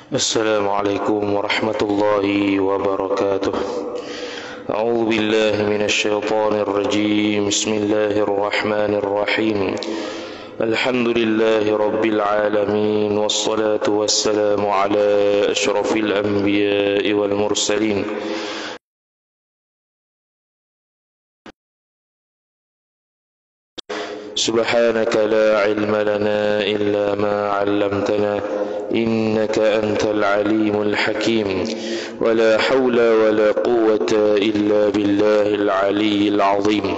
السلام عليكم ورحمة الله وبركاته. أعوذ بالله من الشيطان الرجيم. بسم الله الرحمن الرحيم. الحمد لله رب العالمين، والصلاة والسلام على أشرف الأنبياء والمرسلين سبحانك لا علم لنا إلا ما علمتنا إنك أنت العليم الحكيم، ولا حول ولا قوة إلا بالله العلي العظيم.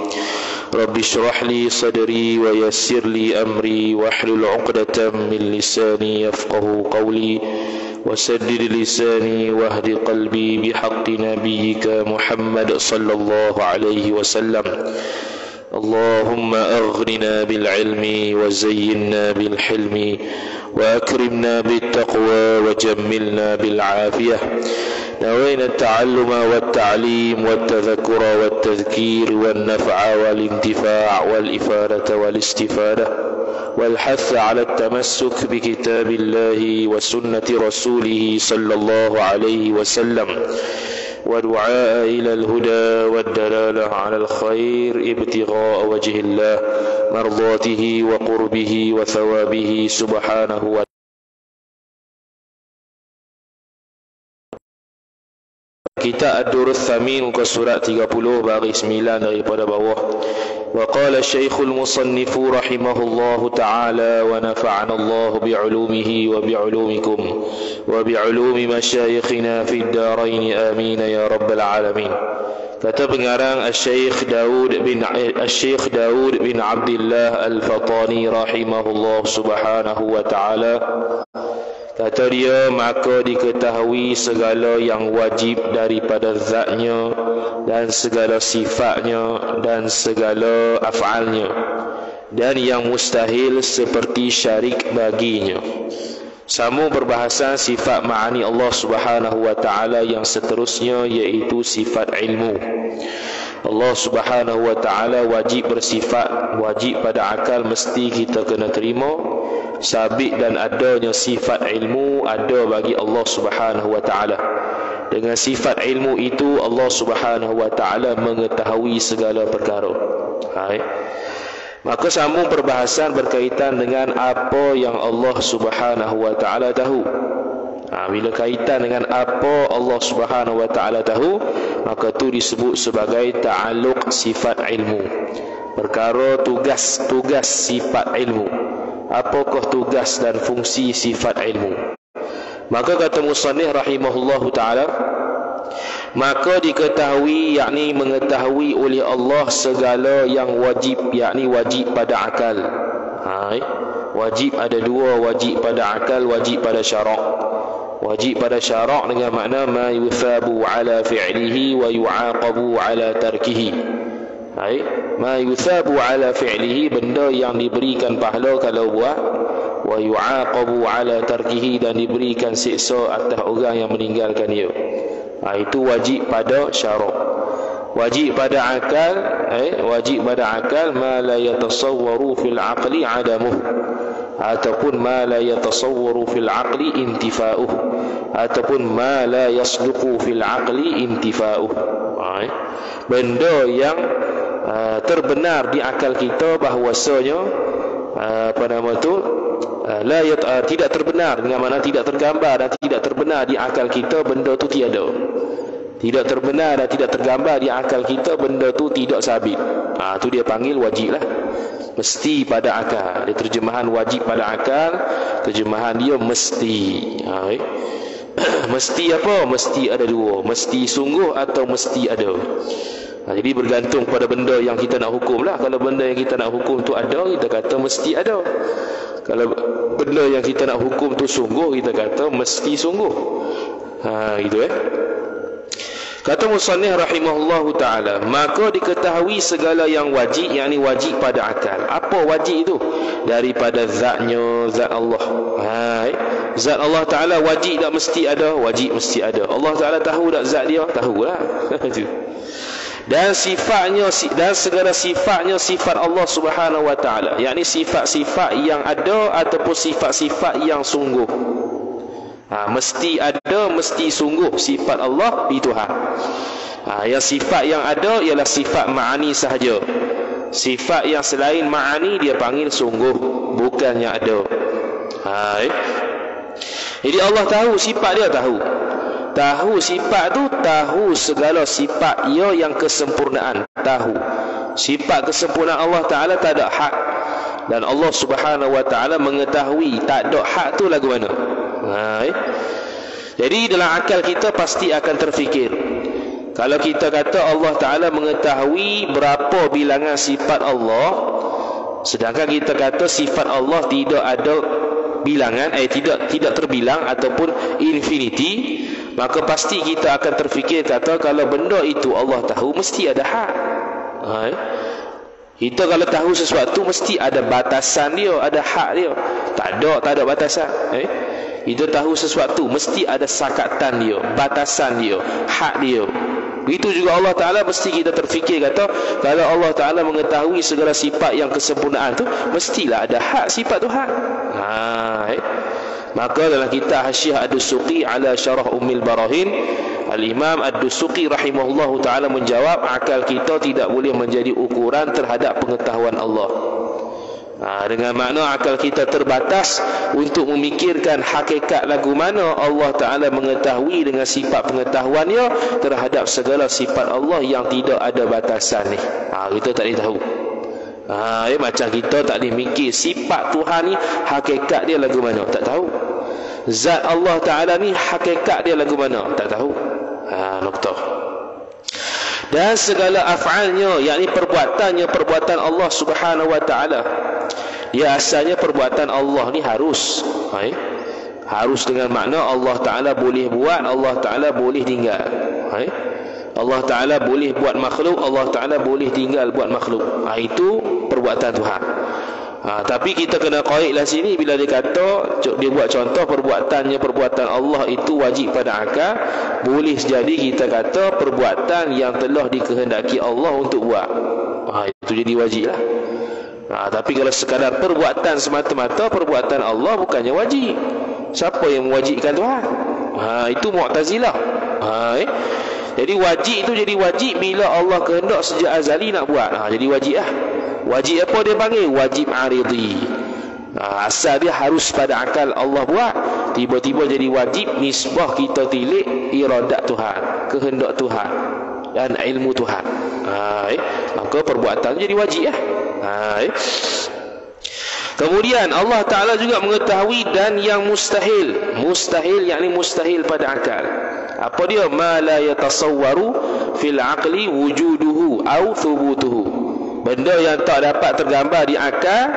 رب اشرح لي صدري ويسر لي أمري واحلل عقدة من لساني يفقه قولي وسدد لساني واهد قلبي بحق نبيك محمد صلى الله عليه وسلم. اللهم أغننا بالعلم وزينا بالحلم وأكرمنا بالتقوى وجملنا بالعافية. نوينا التعلم والتعليم والتذكر والتذكير والنفع والانتفاع والإفادة والاستفادة والحث على التمسك بكتاب الله وسنة رسوله صلى الله عليه وسلم، ودعاء إلى الهدى والدلالة على الخير ابتغاء وجه الله مرضاته وقربه وثوابه سبحانه وتعالى. Kita Ad-Durrus Tsamin muka surat 30 baris 9 daripada bawah. Wa qala Syekhul Musannif rahimahullahu ta'ala wa nafa'ana Allah bi'ulumihi wa bi'ulumikum wa bi'ulumi masyayikhina fid darain amin ya rabbal alamin. Kata pengarang Syekh Daud bin Abdullah Al-Fatani rahimahullah subhanahu wa ta'ala. Kata dia, maka diketahui segala yang wajib daripada zatnya dan segala sifatnya dan segala af'alnya, dan yang mustahil seperti syarik baginya. Sambung perbahasan sifat ma'ani Allah subhanahu wa ta'ala yang seterusnya, iaitu sifat ilmu. Allah subhanahu wa ta'ala wajib bersifat, wajib pada akal mesti kita kena terima. Sabit dan adanya sifat ilmu ada bagi Allah subhanahu wa ta'ala. Dengan sifat ilmu itu Allah subhanahu wa ta'ala mengetahui segala perkara. Maka sambung perbahasan berkaitan dengan apa yang Allah subhanahu wa ta'ala tahu. Bila kaitan dengan apa Allah subhanahu wa ta'ala tahu, maka itu disebut sebagai ta'alluq sifat ilmu. Perkara tugas sifat ilmu. Apakah tugas dan fungsi sifat ilmu? Maka kata musannif rahimahullahu ta'ala, maka diketahui, yakni mengetahui oleh Allah segala yang wajib, yakni wajib pada akal. Wajib ada dua, wajib pada akal, wajib pada syarak. Wajib pada syarak dengan makna ma yuthabu ala fi'lihi wa yu'aqabu ala tarkihi. Ma yuthabu ala fi'lihi, benda yang diberikan pahala kalau buat, wa yu'aqabu ala tarkihi, dan diberikan siksa atas orang yang meninggalkan dia. Itu wajib pada syarak. Wajib pada akal, wajib pada akal ma la yatasawwaru fil aqli adamuh, ataupun ma la yatasawwaru fil aqli intifa'uh, ataupun ma la yasduqu fil aqli intifa'uh. Benda yang terbenar di akal kita bahwasanya tidak terbenar, dengan mana tidak tergambar dan tidak terbenar di akal kita, benda tu tiada. Tidak terbenar dan tidak tergambar di akal kita, benda tu tidak sabit. Tu dia panggil wajib lah. Mesti pada akal. Dia terjemahan wajib pada akal, terjemahan dia mesti. Mesti apa? Mesti ada dua. Mesti sungguh atau mesti ada. Jadi bergantung pada benda yang kita nak hukum lah. Kalau benda yang kita nak hukum tu ada, kita kata mesti ada. Kalau benda yang kita nak hukum tu sungguh, kita kata mesti sungguh. Gitu Kata musannif rahimahullahu ta'ala, maka diketahui segala yang wajib, yakni wajib pada akal. Apa wajib itu? Daripada zatnya, zat Allah. Zat Allah ta'ala wajib tak mesti ada? Wajib mesti ada. Allah ta'ala tahu tak zat dia? Tahulah. Dan sifatnya, dan segala sifatnya sifat Allah subhanahu wa ta'ala, yakni sifat-sifat yang ada ataupun sifat-sifat yang sungguh. Mesti ada, mesti sungguh sifat Allah di Tuhan. Yang sifat yang ada ialah sifat ma'ani sahaja. Sifat yang selain ma'ani dia panggil sungguh, bukan yang ada. Jadi Allah tahu sifat dia, tahu sifat tu, tahu segala sifat ia yang kesempurnaan, tahu sifat kesempurnaan Allah Ta'ala tak ada hak. Dan Allah Subhanahu Wa Ta'ala mengetahui tak ada hak tu lagu mana. Jadi dalam akal kita pasti akan terfikir, kalau kita kata Allah Ta'ala mengetahui berapa bilangan sifat Allah, sedangkan kita kata sifat Allah tidak ada bilangan, tidak terbilang ataupun infinity, maka pasti kita akan terfikir kata kalau benda itu Allah tahu mesti ada hak. Kita kalau tahu sesuatu mesti ada batasan dia, ada hak dia. Tak ada batasan. Kita tahu sesuatu mesti ada sakatan dia, batasan dia, hak dia. Begitu juga Allah Ta'ala mesti kita terfikir kata kalau Allah Ta'ala mengetahui segala sifat yang kesempurnaan tu mestilah ada hak sifat Tuhan. Maka dalam kitab Hasyiah Ad-Dusuqi ala Syarah Ummil Barahin, Al-Imam Ad-Dusuqi rahimahullahu ta'ala menjawab, akal kita tidak boleh menjadi ukuran terhadap pengetahuan Allah. Dengan makna akal kita terbatas untuk memikirkan hakikat lagu mana Allah Ta'ala mengetahui dengan sifat pengetahuannya terhadap segala sifat Allah yang tidak ada batasan ni. Kita tak boleh tahu. Macam kita tak boleh mikir sifat Tuhan ni hakikat dia lagu mana, tak tahu. Zat Allah Ta'ala ni hakikat dia lagu mana, tak tahu. Noktah. Dan segala af'alnya, yakni perbuatannya, perbuatan Allah Subhanahu Wa Ta'ala, dia asalnya perbuatan Allah ni harus harus dengan makna Allah Ta'ala boleh buat, Allah Ta'ala boleh tinggal. Allah Ta'ala boleh buat makhluk, Allah Ta'ala boleh tinggal buat makhluk. Itu perbuatan Tuhan. Tapi kita kena qaidlah sini bila dia kata, dia buat contoh perbuatannya, perbuatan Allah itu wajib pada akal. Boleh jadi kita kata perbuatan yang telah dikehendaki Allah untuk buat, itu jadi wajib lah. Tapi kalau sekadar perbuatan semata-mata, perbuatan Allah bukannya wajib. Siapa yang mewajibkan Tuhan? Itu Mu'tazilah. Jadi wajib itu jadi wajib bila Allah kehendak sejak azali nak buat. Jadi wajib lah. Wajib apa dia panggil? Wajib aridhi. Asal dia harus pada akal Allah buat, tiba-tiba jadi wajib nisbah kita tilik iradat Tuhan, kehendak Tuhan dan ilmu Tuhan. Maka perbuatan jadi wajib lah. Kemudian Allah Ta'ala juga mengetahui dan yang mustahil. Mustahil yakni mustahil pada akal. Apa dia? Ma la yatasawwaru fil aqli wujuduhu au thubutuhu. Benda yang tak dapat tergambar di akal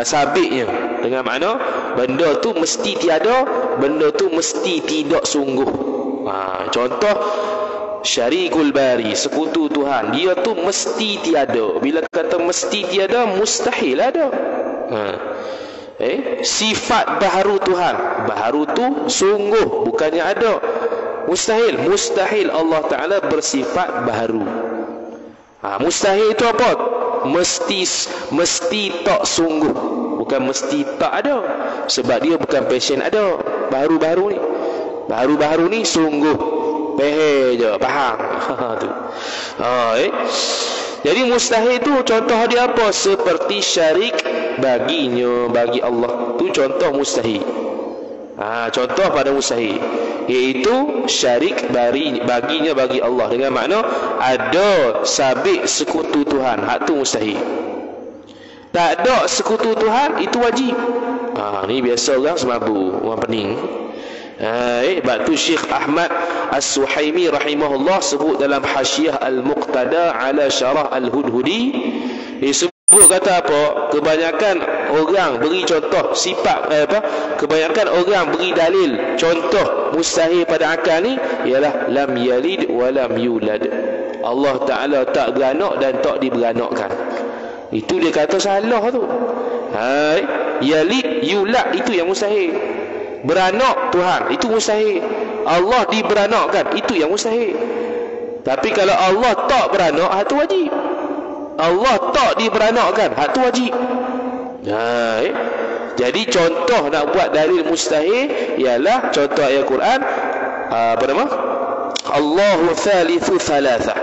sabitnya. Dengan makna benda tu mesti tiada, benda tu mesti tidak sungguh. Contoh syarikul bari, sekutu Tuhan, dia tu mesti tiada. Bila kata mesti tiada, mustahil ada. Sifat baharu Tuhan, baharu tu sungguh, bukannya ada. Mustahil Allah Ta'ala bersifat baharu. Mustahil itu apa? Mesti tak sungguh, bukan mesti tak ada. Sebab dia bukan passion ada. Baru-baru ni sungguh, pehe je, faham? Tu. Jadi mustahil tu contoh dia apa? Seperti syarik baginya, bagi Allah. Tu contoh mustahil. Contoh pada mustahil, iaitu syarik baginya, bagi Allah. Dengan makna ada sabit sekutu Tuhan, hak tu mustahil. Tak ada sekutu Tuhan, itu wajib. Ni biasa orang semabu, orang pening. Sebab tu Syekh Ahmad As-Suhaimi rahimahullah sebut dalam Hasyiah Al-Muqtada ala Syarah Al-Hudhudi, dia sebut kata apa? Kebanyakan orang beri contoh sifat kebanyakan orang beri dalil contoh mustahil pada akal ni ialah lam yalid wa lam yulad. Allah Ta'ala tak beranak dan tak diberanakkan. Itu dia kata salah tu. Yalid, yulad itu yang mustahil. Beranak Tuhan itu mustahil. Allah diberanakkan itu yang mustahil. Tapi kalau Allah tak beranak, hak tu wajib. Allah tak diberanakkan, hak tu wajib. Jadi contoh nak buat dalil mustahil ialah contoh ayat Quran, apa nama? Allahu thalithu thalatha.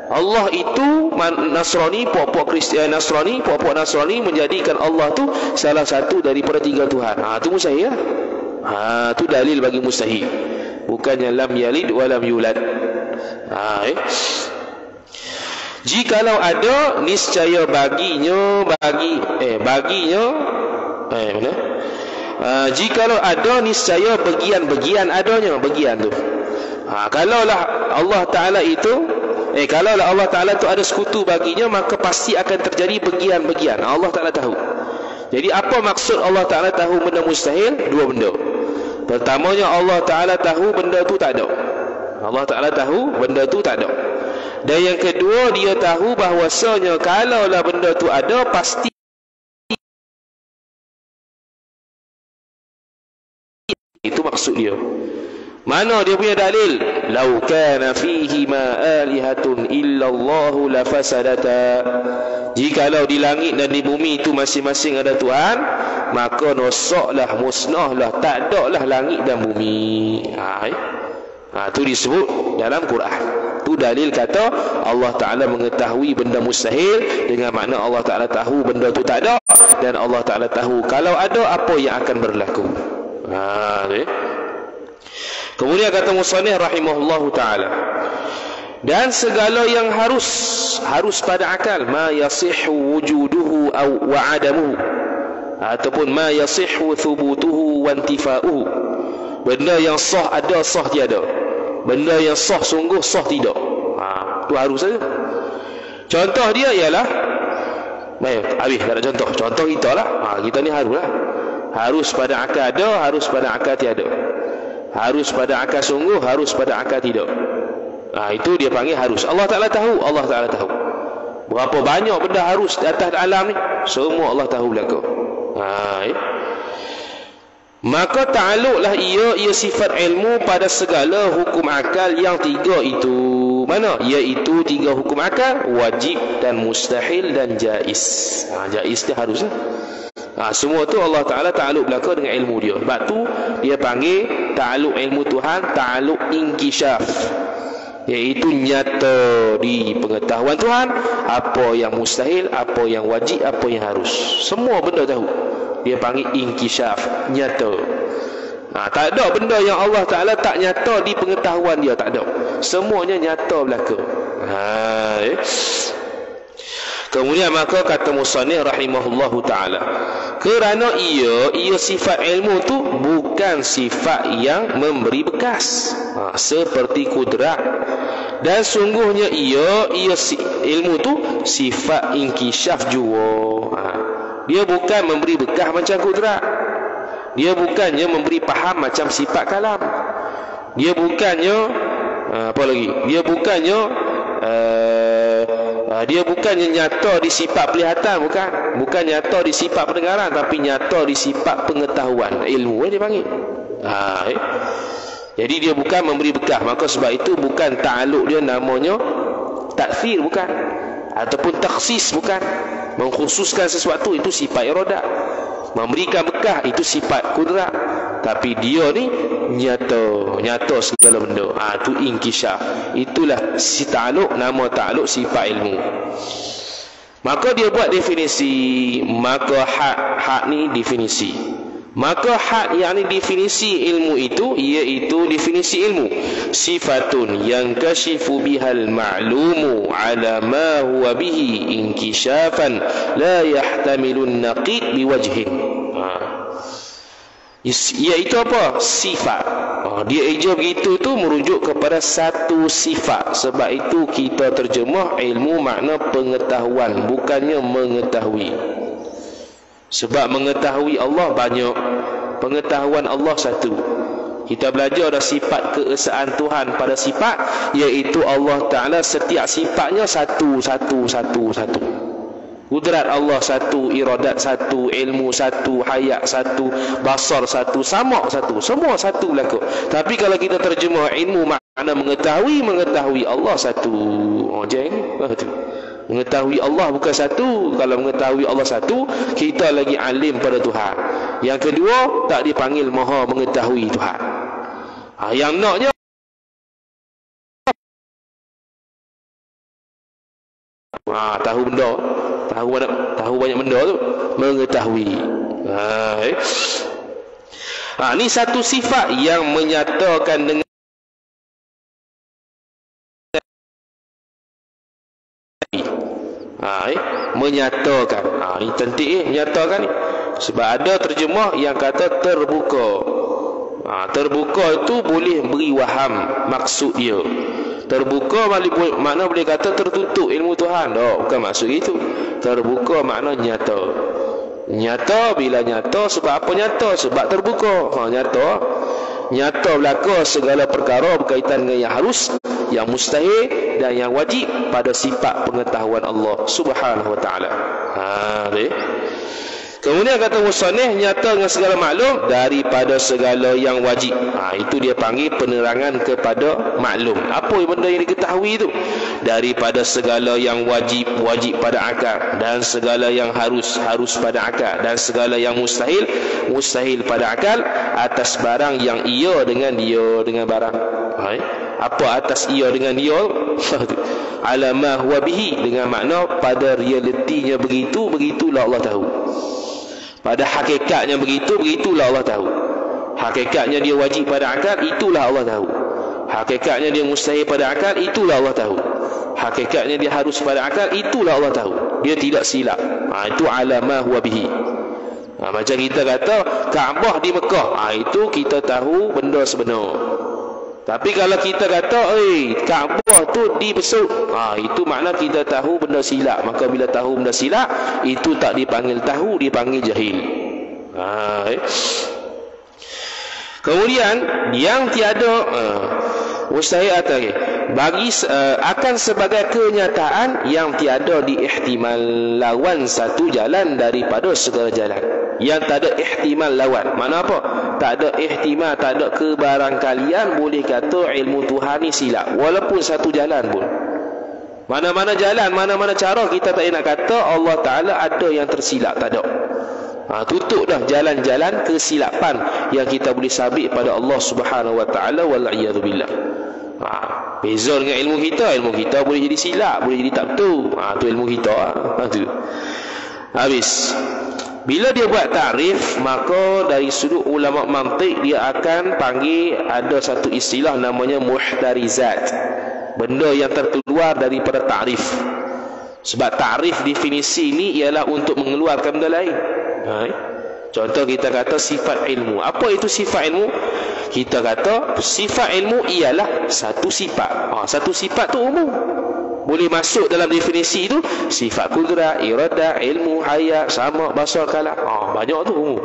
Allah itu Nasrani, puak-puak Kristian Nasrani, puak-puak Nasrani menjadikan Allah tu salah satu daripada 3 Tuhan. Tu mustahil lah. Tu dalil bagi mustahil. Bukannya lam yalid wa lam yulad. Jikalau ada, niscaya baginya mana? Jikalau ada, niscaya bagian adanya, bagian tu. Kalaulah Allah Ta'ala itu kalaulah Allah Ta'ala tu ada sekutu baginya, maka pasti akan terjadi bagian-bagian. Allah Ta'ala tahu. Jadi apa maksud Allah Ta'ala tahu benda mustahil? 2 benda. Pertamanya, Allah Ta'ala tahu benda tu tak ada. Allah Ta'ala tahu benda tu tak ada. Dan yang kedua, dia tahu bahawasanya kalaulah benda tu ada, pasti itu maksud dia. Mana dia punya dalil? Lau kana fihi ma alihatun illallahu lafasadata. Jikalau di langit dan di bumi itu masing-masing ada Tuhan, maka rosaklah, musnahlah, tak ada lah langit dan bumi. Itu disebut dalam Quran. Itu dalil kata Allah Ta'ala mengetahui benda mustahil, dengan makna Allah Ta'ala tahu benda tu tak ada, dan Allah Ta'ala tahu kalau ada apa yang akan berlaku. Kemudian kata musannif rahimahullahu ta'ala, dan segala yang harus pada akal, ma yasihhu wujuduhu wa adamuhu, ataupun ma yasihhu thubutuhu wa intifa'uhu. Benda yang sah ada, sah tiada. Benda yang sah sungguh, sah tidak. Itu harus saja. Contoh dia ialah, baik, habis tak ada contoh. Contoh kita lah. Kita ni harus lah. Harus pada akal ada, harus pada akal tiada. Harus pada akal sungguh, harus pada akal tidak. Itu dia panggil harus. Allah Ta'ala tahu, Allah Ta'ala tahu. Berapa banyak benda harus di atas alam ni, semua Allah tahu belaka. Maka ta'alluqlah ia sifat ilmu pada segala hukum akal yang 3 itu. Mana? Iaitu 3 hukum akal, wajib dan mustahil dan jaiz. Jaiz dia harus lah. Semua tu Allah Ta'ala ta'aluk belaka dengan ilmu dia. Sebab tu dia panggil ta'aluk ilmu Tuhan ta'aluk inkishaf, iaitu nyata di pengetahuan Tuhan apa yang mustahil, apa yang wajib, apa yang harus. Semua benda tahu. Dia panggil inkishaf, nyata. Tak ada benda yang Allah Ta'ala tak nyata di pengetahuan dia, tak ada. Semuanya nyata belaka. Kemudian maka kata musannif rahimahullahu ta'ala, kerana ia sifat ilmu tu bukan sifat yang memberi bekas, seperti kudrat. Dan sungguhnya ia ilmu tu sifat inkishaf jua. Dia bukan memberi bekas macam kudrat. Dia bukannya memberi faham macam sifat kalam. Dia bukannya apa lagi? Dia bukannya nyata di sifat pelihatan, bukan nyata di sifat pendengaran, tapi nyata di sifat pengetahuan, ilmu dia panggil. Jadi dia bukan memberi bekas. Maka sebab itu bukan ta'aluk dia namanya takfir, bukan, ataupun takhsis, bukan. Mengkhususkan sesuatu itu sifat iradah. Memberikan bekas itu sifat kudrat. Tapi dia ni nyata segala benda. Itu inkishaf. Itulah si ta'aluk, nama ta'aluk sifat ilmu. Maka dia buat definisi. Maka hak ni definisi. Maka hak yang ni definisi ilmu itu, iaitu definisi ilmu sifatun yang kashifu bihal ma'lumu ala ma huwa bihi inkishafan la yahtamilun naqid biwajhin. Iaitu apa? Sifat. Dia eja begitu tu merujuk kepada satu sifat. Sebab itu kita terjemah ilmu makna pengetahuan, bukannya mengetahui. Sebab mengetahui Allah banyak, pengetahuan Allah satu. Kita belajar ada sifat keesaan Tuhan pada sifat, iaitu Allah Ta'ala setiap sifatnya satu. Kudrat Allah satu, iradat satu, ilmu satu, hayat satu, basar satu, samak satu, semua satu belaka. Tapi kalau kita terjemah ilmu makna mengetahui Allah satu. Jangan tu. Mengetahui Allah bukan satu. Kalau mengetahui Allah satu, kita lagi alim pada Tuhan. Yang kedua, tak dipanggil maha mengetahui Tuhan. Yang naknya tahu benda, tahu banyak benda tu, mengetahui. Ni satu sifat yang menyatakan dengan menyatakan. Ini penting menyatakan ni. Sebab ada terjemah yang kata terbuka. Terbuka itu boleh beri waham maksud dia. Terbuka makna boleh kata tertutup ilmu Tuhan. Bukan maksud itu. Terbuka makna nyata. Nyata bila nyata, sebab apa nyata? Sebab terbuka. Nyata belaka segala perkara berkaitan dengan yang harus, yang mustahil dan yang wajib pada sifat pengetahuan Allah Subhanahu wa taala. Kemudian kata musannif, nyata dengan segala maklum daripada segala yang wajib. Itu dia panggil penerangan kepada maklum. Apa benda yang diketahui itu? Daripada segala yang wajib pada akal, dan segala yang harus pada akal, dan segala yang mustahil pada akal, atas barang yang ia dengan dia, dengan barang. Apa atas ia dengan dia? Alamah huwa bihi, dengan makna pada realitinya begitulah Allah tahu. Pada hakikatnya begitulah Allah tahu. Hakikatnya dia wajib pada akal, itulah Allah tahu. Hakikatnya dia mustahil pada akal, itulah Allah tahu. Hakikatnya dia harus pada akal, itulah Allah tahu. Dia tidak silap. Itu alamah huwa bihi. Macam kita kata Kaabah di Mekah, itu kita tahu benda sebenar. Tapi kalau kita kata Kaabah tu dibesuk, itu makna kita tahu benda silap. Maka bila tahu benda silap, itu tak dipanggil tahu, dipanggil jahil. Kemudian yang tiada mustahil bagi akan sebagai kenyataan yang tiada diihtimal lawan satu jalan daripada segala jalan. Yang tak ada ihtimal lawan. Mana apa? Tak ada ihtimal, tak ada kebarangkalian boleh kata ilmu Tuhan ni silap, walaupun satu jalan pun. Mana-mana jalan, mana-mana cara kita tak nak kata Allah Ta'ala ada yang tersilap, tak ada. Tutup dah jalan-jalan kesilapan yang kita boleh sabit pada Allah Subhanahu Wa Ta'ala, wal'iyadzubillah. Beza dengan ilmu kita boleh jadi silap, boleh jadi tak betul. Tu ilmu kita. Tu habis. Bila dia buat takrif, maka dari sudut ulama mantik dia akan panggil ada satu istilah namanya muhtarizat. Benda yang terkeluar daripada takrif. Sebab takrif definisi ini ialah untuk mengeluarkan benda lain. Contoh kita kata sifat ilmu. Apa itu sifat ilmu? Kita kata sifat ilmu ialah satu sifat. Satu sifat tu umum. Boleh masuk dalam definisi itu sifat kudrat, iradah, ilmu, hayat, sama, basar, kalam. Banyak tu umum.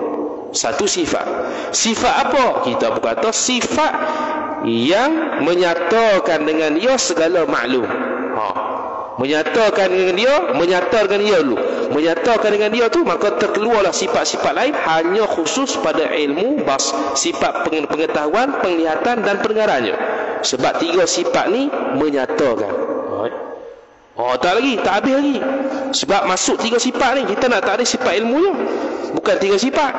Satu sifat. Sifat apa? Kita berkata sifat yang menyatakan dengan dia segala maklum. Menyatakan dengan dia dulu. Menyatakan dengan dia tu, maka terkeluarlah sifat-sifat lain hanya khusus pada ilmu sifat pengetahuan, penglihatan dan pendengarannya. Sebab tiga sifat ni menyatakan. Tak habis lagi. Sebab masuk tiga sifat ni, kita nak tarik sifat ilmunya, bukan tiga sifat.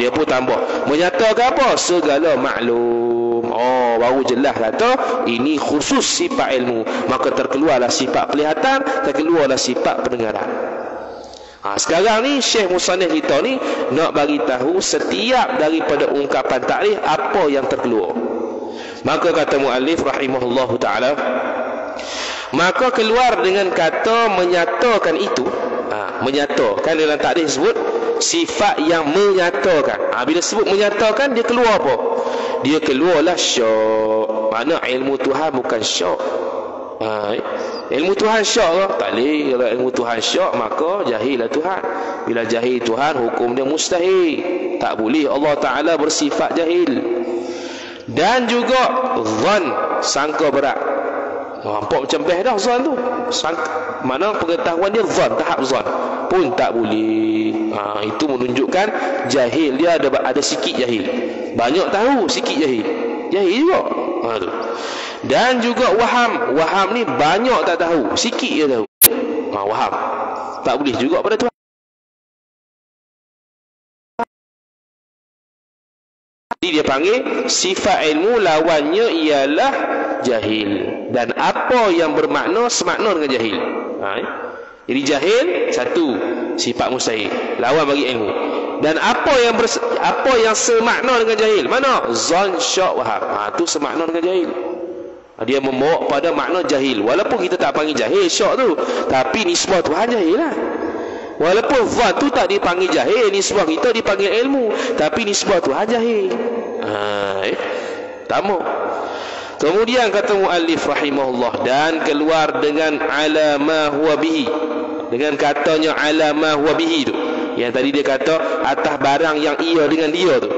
Dia pun tambah menyatakan apa? Segala maklum. Baru jelas kata ini khusus sifat ilmu. Maka terkeluarlah sifat pelihatan, terkeluarlah sifat pendengaran. Sekarang ni Syekh Musannif kita ni nak bagi tahu setiap daripada ungkapan takrif apa yang terkeluar. Maka kata muallif rahimahullahu taala, maka keluar dengan kata menyatakan itu. Menyatakan dalam takrif sebut sifat yang menyatakan. Bila sebut menyatakan, dia keluar apa? Dia keluarlah syak. Mana ilmu Tuhan bukan syak. Ilmu Tuhan syak ke? Tak boleh. Kalau ilmu Tuhan syak, maka jahillah Tuhan. Bila jahil Tuhan, hukum dia mustahil. Tak boleh Allah Ta'ala bersifat jahil. Dan juga zan, sangka berat. Nampak macam best dah zan tu. Mana pengetahuan dia zan, tahap zan pun tak boleh. Itu menunjukkan jahil. Dia ada sikit jahil. Banyak tahu, sikit jahil. Jahil juga. Dan juga waham. Waham ni banyak tak tahu, sikit je tahu. Waham. Tak boleh juga pada Tuhan. Jadi dia panggil sifat ilmu lawannya ialah jahil. Dan apa yang bermakna semakna dengan jahil. Jadi jahil satu, sifat mustahil, lawan bagi ilmu. Dan apa yang semakna dengan jahil? Mana? Zon, syak, waham. Itu semakna dengan jahil. Dia membawa pada makna jahil. Walaupun kita tak panggil jahil syak tu, tapi nisbah Tuhan jahil lah. Walaupun zat tu tak dipanggil jahil, nisbah kita dipanggil ilmu, tapi nisbah Tuhan jahil. Tamu. Kemudian kata muallif rahimahullah, dan keluar dengan ala ma huwa bihi. Dengan katanya ala ma huwa bihi tu. Yang tadi dia kata atas barang yang ia dengan dia tu.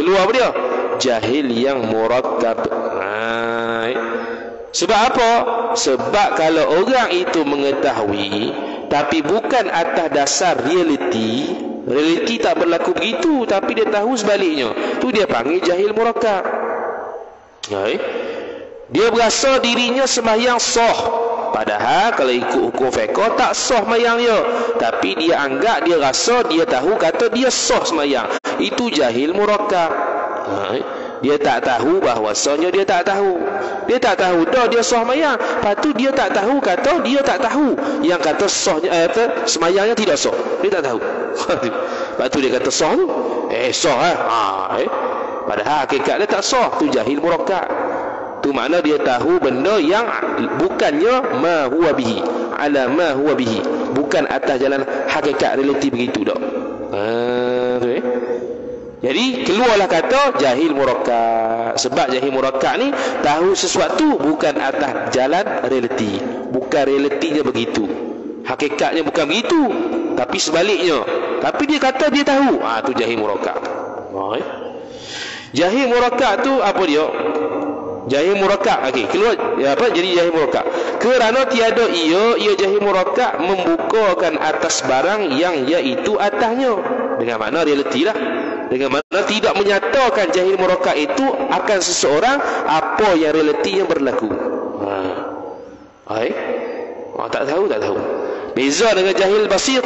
Keluar apa dia? Jahil yang murakkab. Sebab apa? Sebab kalau orang itu mengetahui tapi bukan atas dasar realiti tak berlaku begitu, tapi dia tahu sebaliknya, tu dia panggil jahil murakkab. Dia berasa dirinya sembahyang sah, padahal kalau ikut hukum fiqh tak sah sembahyang dia, tapi dia anggap, dia rasa, dia tahu, kata dia sah sembahyang. Itu jahil murakkab. Dia tak tahu bahawasanya dia tak tahu. Dia tak tahu dah dia sah sembahyang. Lepas tu dia tak tahu, kata dia tak tahu yang kata sahnya, sembahyangnya tidak sah. Dia tak tahu. Lepas tu dia kata sah tu. Sah padahal hakikat dia tak sah. Tu jahil murakkab. Tu makna dia tahu benda yang bukannya ma huwa bihi, ala ma huwa bihi, bukan atas jalan hakikat realiti begitu dak. Jadi keluarlah kata jahil murakkab. Sebab jahil murakkab ni tahu sesuatu bukan atas jalan realiti, bukan realitinya begitu, hakikatnya bukan begitu, tapi sebaliknya. Tapi dia kata dia tahu. Tu jahil murakkab. Jahil murakkab tu apa dia? Jahil murakkab. Keluar jadi jahil murakkab. Kerana tiada ia jahil murakkab membukakan atas barang yang iaitu atasnya. Dengan makna realiti lah. Dengan makna tidak menyatakan jahil murakkab itu akan seseorang apa yang realiti yang berlaku. Tak tahu. Beza dengan jahil basit.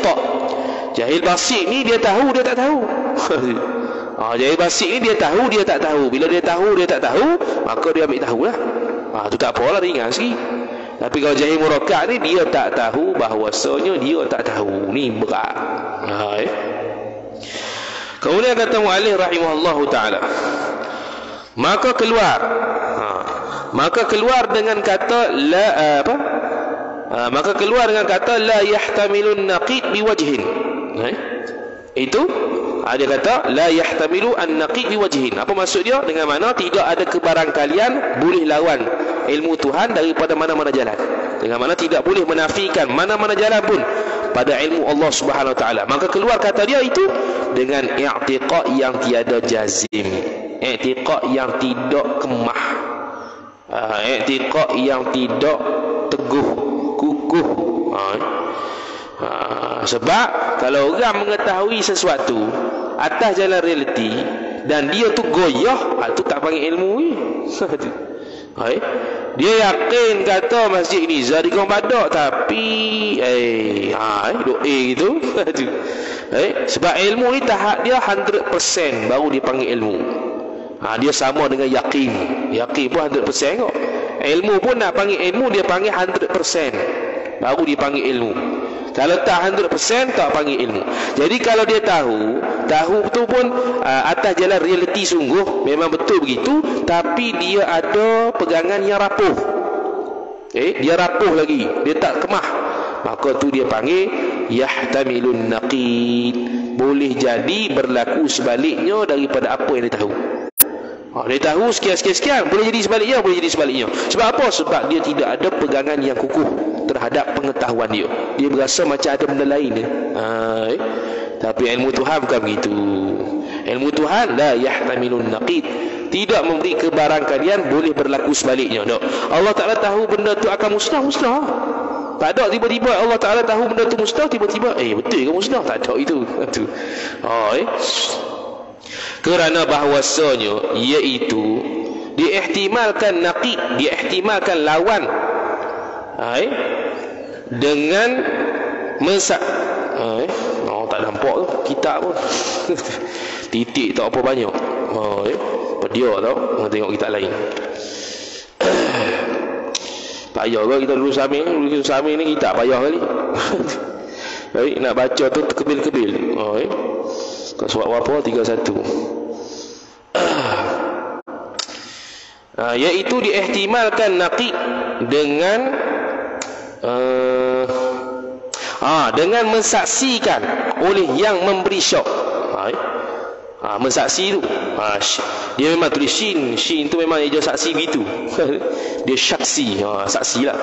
Jahil basit ni dia tahu, dia tak tahu. Jahil basit ni dia tahu, dia tak tahu. Bila dia tahu, dia tak tahu, maka dia ambil tahulah. Tu tak apalah, ringan sikit. Tapi kalau jahil murakkab ni dia tak tahu bahawasanya dia tak tahu. Ni berat. Kemudian kata muallif rahimahullahu taala, maka keluar dengan kata la maka keluar dengan kata la yahtamilun naqid biwajhin. Itu dia kata la yahtamilu an-naqid biwajhin. Apa maksud dia? Dengan mana tidak ada kebarangkalian boleh lawan ilmu Tuhan daripada mana-mana jalan. Dengan mana tidak boleh menafikan mana-mana jalan pun pada ilmu Allah Subhanahu Wa Taala. Maka keluar kata dia itu dengan i'tiqad yang tiada jazim, i'tiqad yang tidak kemah, i'tiqad yang tidak teguh, kukuh. Sebab kalau orang mengetahui sesuatu atas jalan realiti dan dia tu goyah, tu tak panggil ilmu ni. Dia yakin kata masjid ni Zarigon Badak, tapi gitu. Sebab ilmu ni tahap dia 100% baru dipanggil ilmu. Dia sama dengan yakin. Yakin pun 100% kok. Ilmu pun nak panggil ilmu, dia panggil 100% baru dipanggil ilmu. Kalau tak 100% tak panggil ilmu. Jadi kalau dia tahu tu pun atas jalan realiti sungguh, memang betul begitu, tapi dia ada pegangan yang rapuh. Dia rapuh lagi, dia tak kemah. Maka tu dia panggil yahtamilun naqid. Boleh jadi berlaku sebaliknya daripada apa yang dia tahu. Dia tahu sekian, boleh jadi sebaliknya. Sebab apa? Sebab dia tidak ada pegangan yang kukuh terhadap pengetahuan dia. Dia berasa macam ada benda lain. Tapi ilmu Tuhan bukan begitu. Ilmu Tuhan la yahtamilun naqid, tidak memberi kebarangkalian boleh berlaku sebaliknya. Allah Ta'ala tahu benda tu akan musnah. Tak ada tiba-tiba Allah Ta'ala tahu benda tu musnah, tiba-tiba betul ke musnah? Tak ada itu. Kerana bahawasanya iaitu diihtimalkan naqid, diihtimalkan lawan. dengan tak nampak tu kitab pun. Titik tak apa banyak. Pedia tau tengok kitab lain. Payah ke kita dulu Samir ni kitab payah kali. Nak baca tu terkebil-kebil. Kat surat berapa? 31. Iaitu diihtimalkan naqid dengan dengan mensaksikan oleh yang memberi syok. Mensaksi tu dia memang tulis shin tu memang dia saksi begitu. Dia syaksi, saksilah.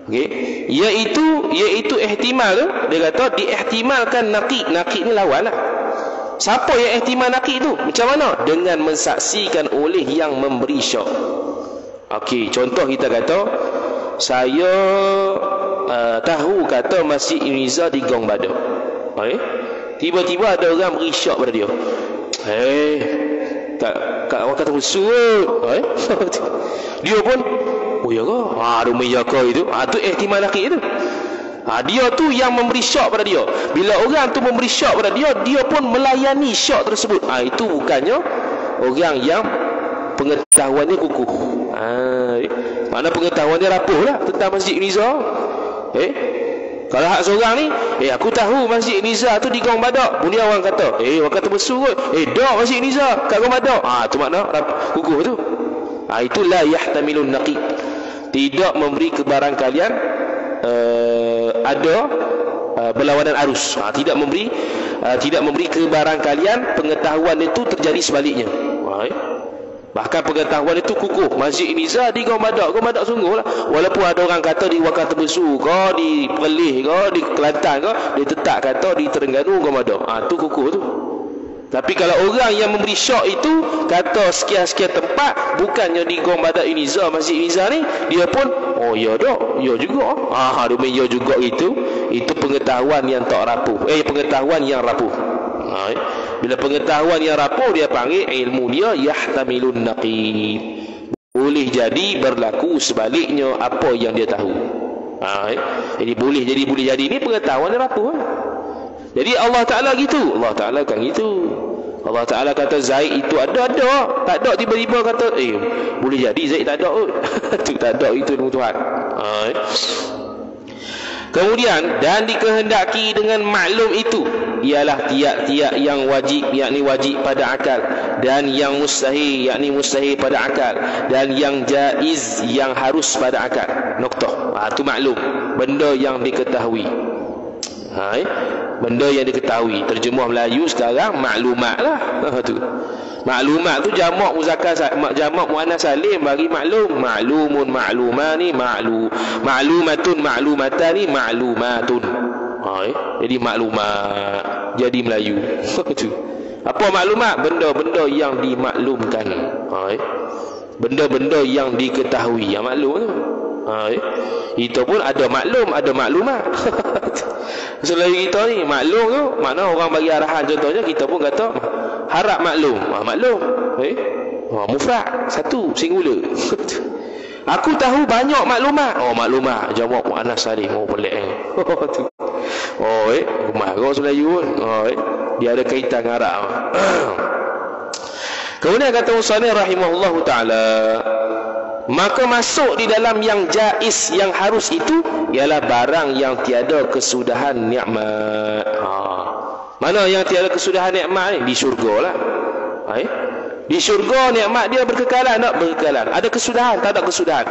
Okey, iaitu ihtimal tu dia kata diihtimalkan naqid ni lawan lah. Siapa yang ihtimal naqid tu? Macam mana? Dengan mensaksikan oleh yang memberi syok. Okey, contoh kita kata saya tahu kata Masjid Uniza di Gong Badak. Tiba-tiba ada orang beri syok pada dia. Kat waktu tersebut dia pun ya ke? Rumah ya ke itu? Tu ihtimal naqid tu. Dia tu yang memberi syok pada dia. Bila orang tu memberi syok pada dia, dia pun melayani syok tersebut. Itu bukannya orang yang pengetahuannya kukuh. Mana pengetahuannya rapuh lah tentang Masjid Uniza. Kalau hak seorang ni, aku tahu Masjid Uniza tu di Gong Badak. Kemudian orang kata, orang kata bersu kot. Dak Masjid Uniza kat Gong Badak. Tu makna kukuh tu. Itu la yahtamilun naqid. Tidak memberi kebarang kalian ada berlawanan arus. Tidak memberi kebarang kalian pengetahuan itu terjadi sebaliknya. Bahkan pengetahuan itu kukuh. Masjid Uniza di Gong Badak sungguh lah. Walaupun ada orang kata di Wakar Tebesu ke, di Perlis ke, di Kelantan ke, dia tetap kata di Terengganu Gong Badak. Tu kukuh tu. Tapi kalau orang yang memberi syok itu kata sekian-sekian tempat, bukannya di Gong Badak Uniza, Masjid Uniza ni, dia pun ya juga. Demi ya juga itu pengetahuan yang tak rapuh. Pengetahuan yang rapuh. Bila pengetahuan yang rapuh, dia panggil ilmu dia yahtamilun naqid. Boleh jadi berlaku sebaliknya apa yang dia tahu. Jadi boleh jadi ni pengetahuan yang rapuh. Jadi Allah Ta'ala gitu. Allah Ta'ala kan gitu. Allah Ta'ala kata Zaid itu ada. Tak ada tiba-tiba kata boleh jadi Zaid tak ada. Tak ada itu ilmu Tuhan. Kemudian dan dikehendaki dengan maklum itu ialah tiap-tiap yang wajib, yakni wajib pada akal, dan yang mustahil, yakni mustahil pada akal, dan yang jaiz, yang harus pada akal. Noktah. Itu maklum, benda yang diketahui. Benda yang diketahui. Terjemah Melayu sekarang maklumat lah. Maklumat tu jamak muzakkar, jamak muannas salim bagi maklum. Maklumun maklumani maklumatun maklumatani maklumatun. Jadi maklumat jadi Melayu. Apa maklumat? Benda-benda yang dimaklumkan. Benda-benda yang diketahui, yang maklum tu. Itu pun ada maklum, ada maklumat. Selain kita ni maklum tu, makna orang bagi arahan, contohnya kita pun kata harap maklum. Maklum mufrad, satu, singular. Aku tahu banyak maklumat. Maklumat jamak muannas salim. Pelik tu. Marah Melayu pun. Dia ada kaitan dengan Arab. Kemudian kata Musani rahimahullahu ta'ala, maka masuk di dalam yang jaiz, yang harus itu ialah barang yang tiada kesudahan nikmat. Mana yang tiada kesudahan nikmat ni? Di syurga lah. Di syurga nikmat dia berkekalan tak? Berkekalan. Ada kesudahan? Tak ada kesudahan.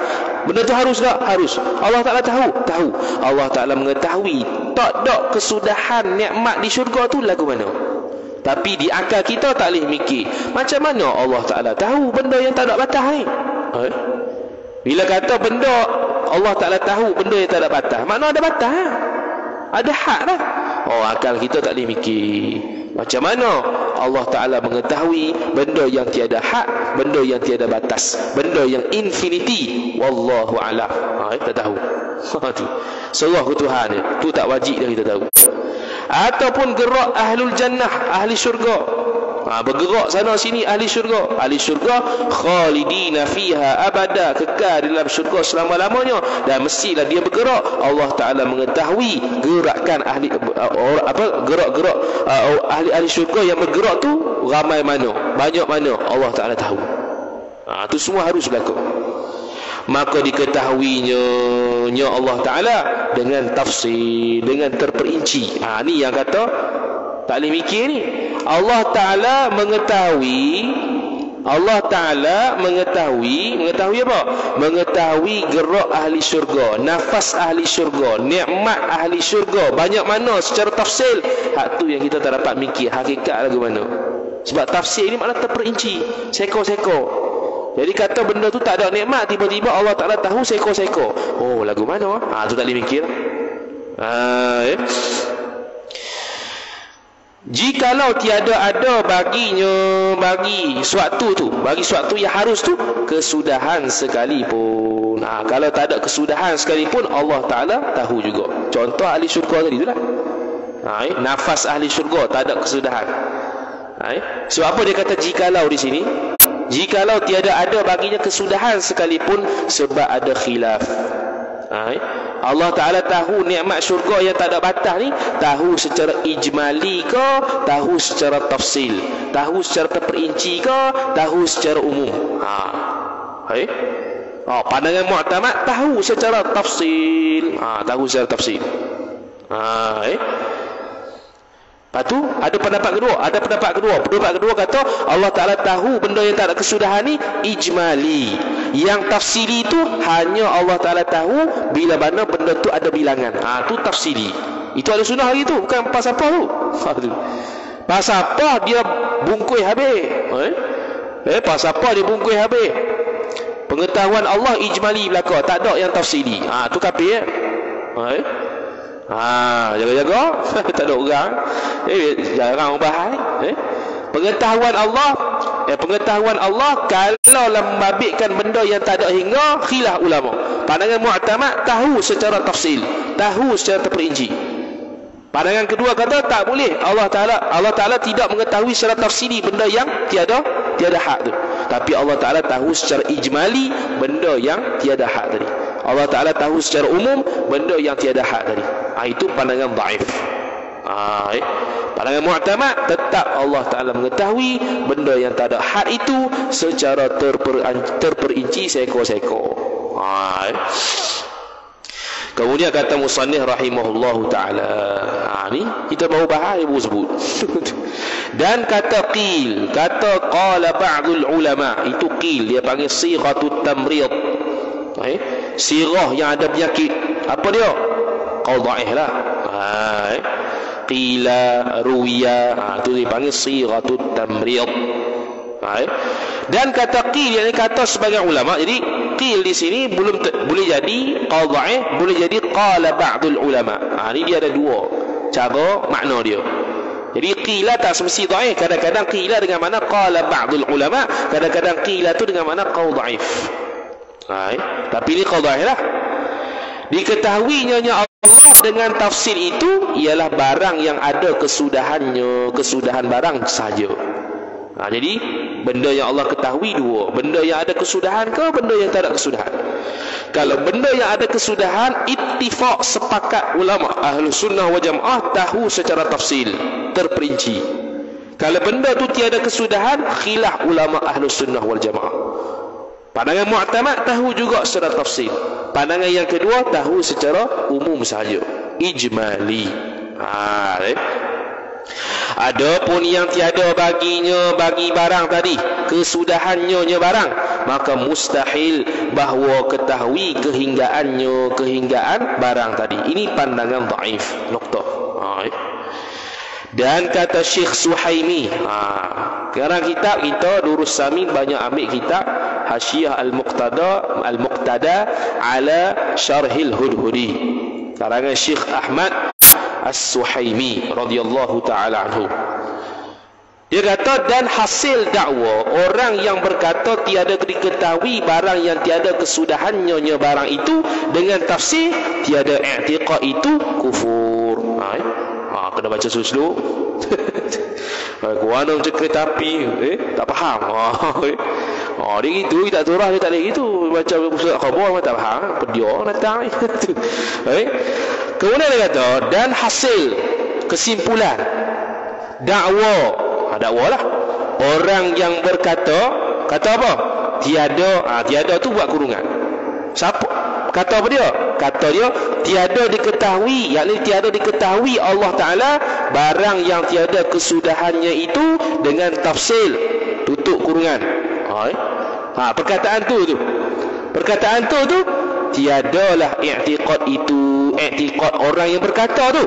Benda tu harus tak? Harus. Allah Ta'ala tahu? Tahu. Allah Ta'ala mengetahui tak ada kesudahan nikmat di syurga tu lagu mana. Tapi di akal kita tak boleh mikir. Macam mana Allah Ta'ala tahu benda yang tak ada batas ni? Bila kata benda Allah Ta'ala tahu benda yang tak ada batas, makna ada batas. Ada had lah. Akal kita tak boleh mikir. Macam mana Allah Ta'ala mengetahui benda yang tiada had, benda yang tiada batas, benda yang infinity. Wallahu a'lam. Tak tahu. Serah ke Tuhan ni. Tu tak wajib dah kita tahu. Ataupun gerak ahlul jannah, ahli syurga. Bergerak sana sini ahli syurga. Ahli syurga khalidina fiha abada, kekal dalam syurga selama-lamanya. Dan mestilah dia bergerak. Allah Taala mengetahui gerakan ahli gerak-gerak ahli syurga yang bergerak tu ramai mana, banyak mana, Allah Taala tahu. Itu semua harus berlaku. Maka diketahuinya Allah Ta'ala dengan tafsir, dengan terperinci. Ni yang kata tak boleh mikir ni. Allah Ta'ala mengetahui apa? Mengetahui gerak ahli syurga, nafas ahli syurga, nikmat ahli syurga banyak mana secara tafsil. Hak tu yang kita tak dapat mikir hakikat lagu mana. Sebab tafsir ni makna terperinci, seko-seko. Jadi kata benda tu tak ada nikmat, tiba-tiba Allah Ta'ala tahu seko-seko. Oh, lagu mana? Tu tak boleh mikir. Jikalau tiada ada bagi suatu yang harus tu kesudahan sekalipun. Kalau tak ada kesudahan sekalipun, Allah Ta'ala tahu juga. Contoh ahli syurga tadi tu lah. Nafas ahli syurga tak ada kesudahan. Sebab apa dia kata jikalau di sini? Jikalau tiada ada baginya kesudahan sekalipun, sebab ada khilaf. Allah Ta'ala tahu nikmat syurga yang tak ada batas ni, tahu secara ijmali ke, tahu secara tafsil, tahu secara terperinci ke, tahu secara umum. Pandangan mu'tamad tahu secara tafsil. Tahu secara tafsil. Lepas tu ada pendapat kedua. Pendapat kedua kata Allah Ta'ala tahu benda yang tak ada kesudahan ni ijmali. Yang tafsili tu hanya Allah Ta'ala tahu bila mana benda tu ada bilangan. Tu tafsili. Itu ada sunnah hari tu, bukan pas apa tu. Pas apa dia bungkus habis. Pas apa dia bungkus habis. Pengetahuan Allah ijmali belaka, tak ada yang tafsili. Tu kafir. Jaga-jaga. Tak ada orang. Jarang bahas. Pengetahuan Allah kalau membabitkan benda yang tak ada hingga, khilaf ulama. Pandangan mu'tamad tahu secara tafsil, tahu secara terperinci. Pandangan kedua kata tak boleh. Allah Ta'ala tidak mengetahui secara tafsili benda yang tiada hak tu. Tapi Allah Ta'ala tahu secara ijmali benda yang tiada hak tadi. Allah Ta'ala tahu secara umum benda yang tiada hak tadi. Itu pandangan dhaif. Pandangan mu'tamad tetap Allah Ta'ala mengetahui benda yang tak ada had itu secara terperinci seko-seko. Kemudian kata musannif rahimahullahu ta'ala, ni kita baru bahas ibu sebut. Dan kata qil, kata qala ba'dul ulama, itu qil dia panggil sighatut tamrid. Sirah yang ada penyakit. Apa dia? Qaul dhaif lah. Qila, ruwiya, itu dipanggil sighatut tamrid. Dan kata qil, yang kata sebagai ulama. Jadi qil di sini boleh jadi qaul dhaif, boleh jadi qala ba'dul ulama. Ini dia ada dua cara makna dia. Jadi qila tak semesti dhaif, kadang-kadang qila dengan makna qala ba'dul ulama, kadang-kadang qila tu dengan makna qaul dhaif. Tapi ini qaul dhaif lah. Diketahuinya Allah dengan tafsir itu ialah barang yang ada kesudahannya, kesudahan barang saja. Jadi benda yang Allah ketahui dua, benda yang ada kesudahan ke benda yang tak ada kesudahan. Kalau benda yang ada kesudahan, ittifaq sepakat ulama ahlu sunnah wal jamaah tahu secara tafsil, terperinci. Kalau benda tu tiada kesudahan, khilaf ulama ahlu sunnah wal jamaah. Pandangan mu'tamad tahu juga secara tafsil. Pandangan yang kedua tahu secara umum sahaja, ijmali. Adapun yang tiada baginya bagi barang tadi, kesudahannya barang, maka mustahil bahawa ketahui kehinggaan barang tadi. Ini pandangan dhaif. Noktah. Dan kata Syekh Suhaimi, sekarang kita Durus Samin banyak ambil kitab Hasyiah Al-Muqtada ala Syarhil Hudhudi, karangan Syekh Ahmad As-Suhaimi radhiyallahu ta'ala anhu. Dia kata, dan hasil dakwa orang yang berkata tiada diketahui barang yang tiada kesudahannya barang itu dengan tafsir tiada i'tiqad itu kufur. Kena baca suslu. Kuanung kereta api, tak faham. Dia gitu, tak turah dia tak boleh gitu. Macam pusat khabar tak faham, pedia datang. Kemudian dia kata, dan hasil kesimpulan dakwa lah. Orang yang berkata, kata apa? Tiada tu buat kurungan. Siapa? Kata apa dia? Kata dia tiada diketahui, yakni tiada diketahui Allah Ta'ala barang yang tiada kesudahannya itu dengan tafsil, tutup kurungan. Perkataan tu tiadalah i'tiqad itu, i'tiqad orang yang berkata tu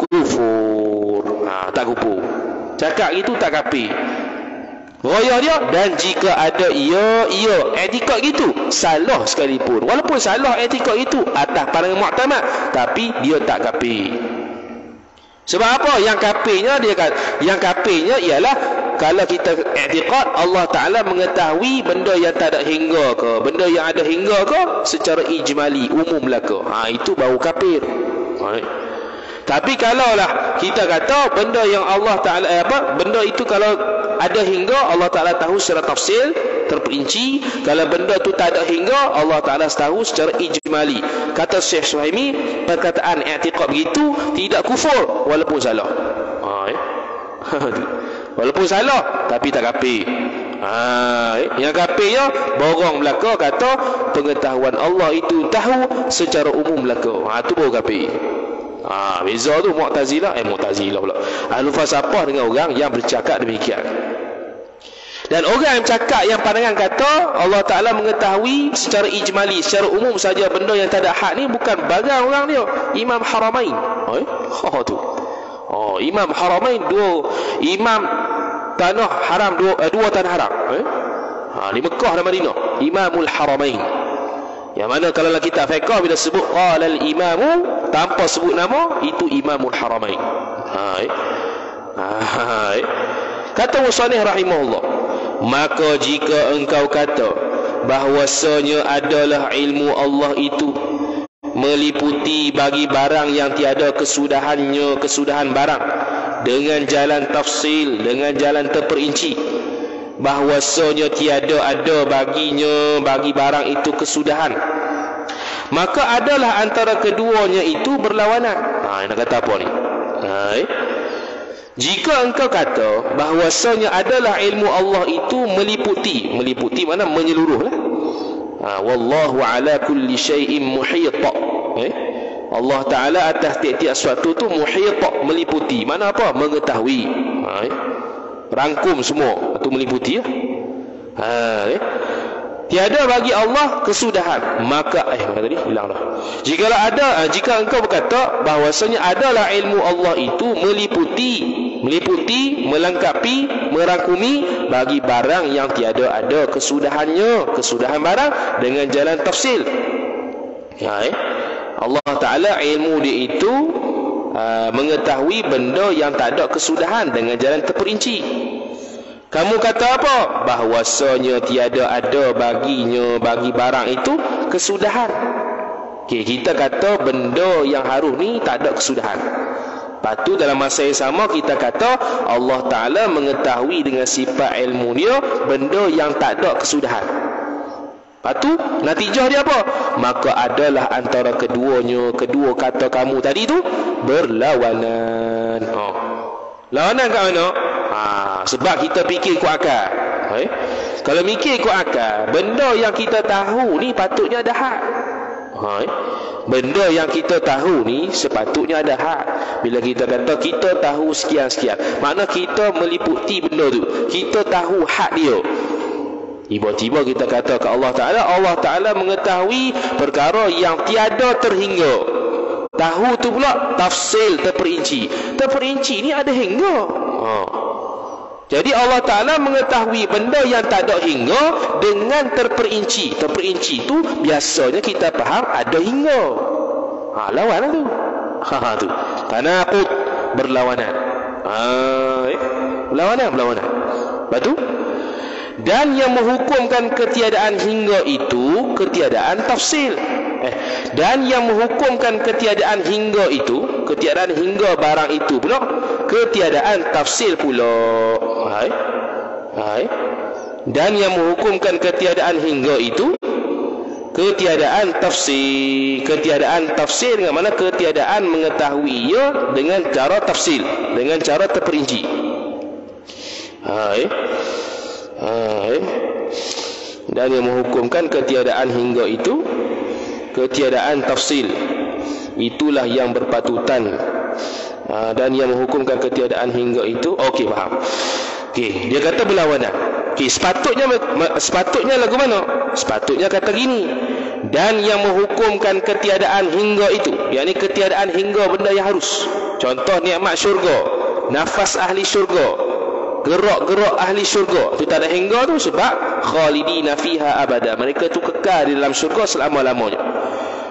kufur. Tak kufur. Cakap gitu tak kafir. Royah dia, dan jika ada i'tiqad gitu salah sekalipun, walaupun salah i'tiqad itu atas pandangan mu'tamad, tapi dia tak kafir. Sebab apa? Yang kafirnya ialah kalau kita i'tiqad Allah Ta'ala mengetahui benda yang tak ada hingga ke, benda yang ada hingga ke secara ijmali, umum belaka, itu baru kafir. Tapi kalaulah kita kata benda yang Allah Ta'ala benda itu kalau ada hingga Allah Ta'ala tahu secara tafsil, terperinci. Kalau benda tu tak ada hingga Allah Ta'ala tahu secara ijmali. Kata Syekh Suhaimi, perkataan i'tiqad begitu tidak kufur walaupun salah. Walaupun salah tapi tak kafir. Yang kafirnya borong belaka kata pengetahuan Allah itu tahu secara umum belaka. Tu baru kafir. Beza tu Mu'tazilah pula. Ahli falsafah dengan orang yang bercakap demikian. Dan orang yang bercakap yang pandangan kata Allah Ta'ala mengetahui secara ijmali, secara umum saja benda yang tak ada hak ni, bukan bagai orang dia Imam Haramain. Imam Haramain, dua imam tanah haram, dua tanah haram. Di Mekah dan Madinah, Imamul Haramain. Yang mana kalau dalam kitab fiqh bila sebut qala al-imamu tanpa sebut nama, itu Imamul Haramain. Kata musannif rahimahullah, maka jika engkau kata bahwasanya adalah ilmu Allah itu meliputi bagi barang yang tiada kesudahan barang dengan jalan tafsil, dengan jalan terperinci, bahwasanya tiada ada bagi barang itu kesudahan, maka adalah antara keduanya itu berlawanan. Nak kata apa ni? Jika engkau kata bahwasanya adalah ilmu Allah itu meliputi mana menyeluruh lah. Wallahu ala kulli syai'in muhit. Allah Ta'ala atas tiap-tiap sesuatu tu muhit, meliputi. Mana apa? Mengetahui. Rangkum semua, itu meliputi. Tiada bagi Allah kesudahan, maka mana tadi? Hilang dah. Jika engkau berkata bahwasanya adalah ilmu Allah itu meliputi, melengkapi, merangkumi bagi barang yang tiada ada kesudahan barang dengan jalan tafsil. Allah Ta'ala ilmu dia itu mengetahui benda yang tak ada kesudahan dengan jalan terperinci. Kamu kata apa? Bahwasanya tiada ada bagi barang itu kesudahan. Kita kata benda yang harum ni tak ada kesudahan. Lepas tu dalam masa yang sama kita kata Allah Ta'ala mengetahui dengan sifat ilmu dia benda yang tak ada kesudahan. Lepas tu natijah dia apa? Maka adalah antara kedua kata kamu tadi tu berlawanan. Lawanan kat mana? Sebab kita fikir ikut akal. Kalau mikir ikut akal, benda yang kita tahu ni patutnya ada hak. Benda yang kita tahu ni sepatutnya ada hak. Bila kita kata kita tahu sekian-sekian, makna kita meliputi benda tu, kita tahu hak dia. Tiba-tiba kita kata ke Allah Ta'ala mengetahui perkara yang tiada terhingga. Tahu tu pula tafsil, terperinci ni ada hingga. Jadi Allah Ta'ala mengetahui benda yang tak ada hingga dengan terperinci. Terperinci tu biasanya kita faham ada hingga. Lawan lah tu. Tu tanaqud, berlawanan. Berlawanan. Lepas tu, dan yang menghukumkan ketiadaan hingga itu ketiadaan tafsil. Dan yang menghukumkan ketiadaan hingga itu, ketiadaan hingga barang itu pula ketiadaan tafsir pula. Dan yang menghukumkan ketiadaan hingga itu ketiadaan tafsir. Ketiadaan tafsir dengan mana ketiadaan mengetahuinya dengan cara tafsir, dengan cara terperinci. Dan yang menghukumkan ketiadaan hingga itu ketiadaan tafsir. Itulah yang berpatutan. Dan yang menghukumkan ketiadaan hingga itu, okey, faham. Okey, dia kata berlawanan. Okey, sepatutnya lagu mana? Sepatutnya kata gini. Dan yang menghukumkan ketiadaan hingga itu, yakni ketiadaan hingga benda yang harus. Contoh nikmat syurga, nafas ahli syurga, gerak-gerak ahli syurga. Itu tak ada hingga tu sebab khalidina fiha abada. Mereka tu kekal di dalam syurga selama-lamanya.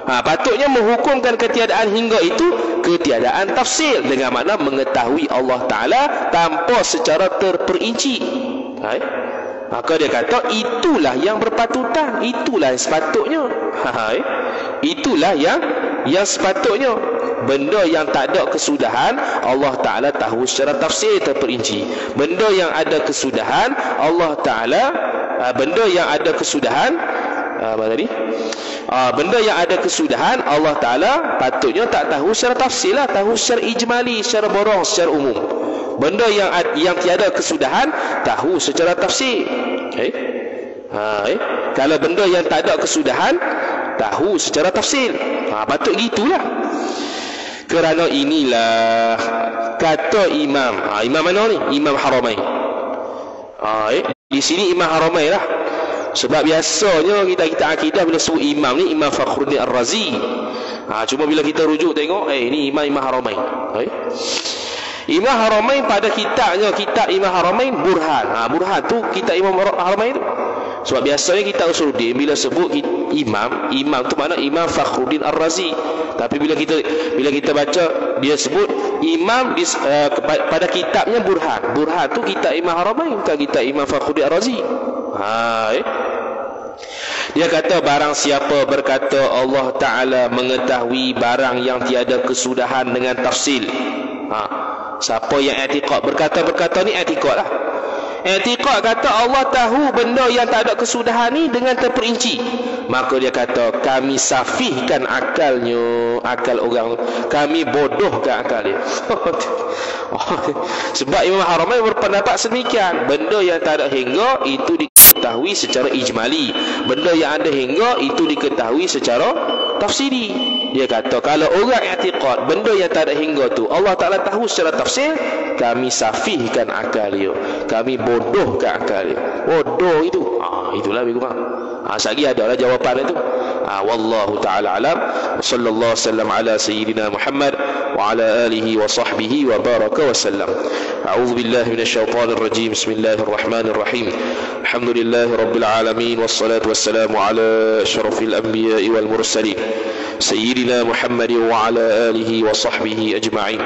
Patutnya menghukumkan ketiadaan hingga itu ketiadaan tafsir, dengan makna mengetahui Allah Ta'ala tanpa secara terperinci. Maka dia kata itulah yang berpatutan, itulah yang sepatutnya. Itulah yang sepatutnya. Benda yang tak ada kesudahan Allah Ta'ala tahu secara tafsir terperinci. Benda yang ada kesudahan Allah Ta'ala, benda yang ada kesudahan, benda yang ada kesudahan Allah Ta'ala patutnya tak tahu secara tafsir lah, tahu secara ijmali, secara borong, secara umum. Benda yang tiada kesudahan tahu secara tafsir. Kalau benda yang tak ada kesudahan tahu secara tafsir. Patut gitulah. Kerana inilah kata imam. Imam mana ni? Imam Haramain. Di sini Imam Haramain lah. Sebab biasanya kita akidah bila sebut imam ni Imam Fakhruddin Ar-Razi. Cuma bila kita rujuk tengok, ni Imam Haramain. Imam Haramain pada kitabnya, kitab Imam Haramain Burhan. Burhan tu kitab Imam Haramain tu. Sebab biasanya kita Usuluddin bila sebut imam tu makna Imam Fakhruddin Ar-Razi. Tapi bila kita baca dia sebut imam pada kitabnya Burhan. Burhan tu kitab Imam Haramain, bukan kitab Imam Fakhruddin Ar-Razi. Dia kata barang siapa berkata Allah Ta'ala mengetahui barang yang tiada kesudahan dengan tafsil. Siapa yang i'tiqad berkata ni i'tiqad lah. I'tiqad kata Allah tahu benda yang tak ada kesudahan ni dengan terperinci. Maka dia kata kami safihkan akalnya, akal orang, kami bodohkan akal dia. Sebab Imam Haramain berpendapat sedemikian. Benda yang tak ada hingga itu diketahui secara ijmali, benda yang ada hingga itu diketahui secara tafsiri. Dia kata kalau orang i'tiqad benda yang tak ada hingga tu Allah Ta'ala tahu secara tafsir, kami safihkan akal dia, kami bodohkan akal dia. Bodoh itu. Itulah lebih kurang. Sekali ada lah jawapan itu. Wallahu ta'ala alam. Sallallahu sallam ala sayyidina Muhammad wa ala alihi wa sahbihi wa baraka wa sallam. A'udzu billahi minasyaitonir rajim. Bismillahirrahmanirrahim. Alhamdulillahi rabbil alamin wassalatu wassalamu ala asyrafil anbiya'i wal mursalin sayyidina Muhammad wa ala alihi wa sahbihi ajma'in.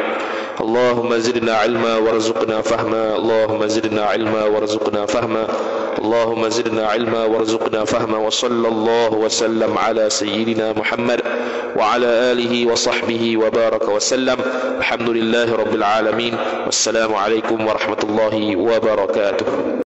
Allahumma zidna ilma warzuqna fahma. Allahumma zidna ilma warzuqna fahma. اللهم زدنا علما وارزقنا فهما وصلى الله وسلم على سيدنا محمد وعلى آله وصحبه وبارك وسلم. الحمد لله رب العالمين والسلام عليكم ورحمة الله وبركاته.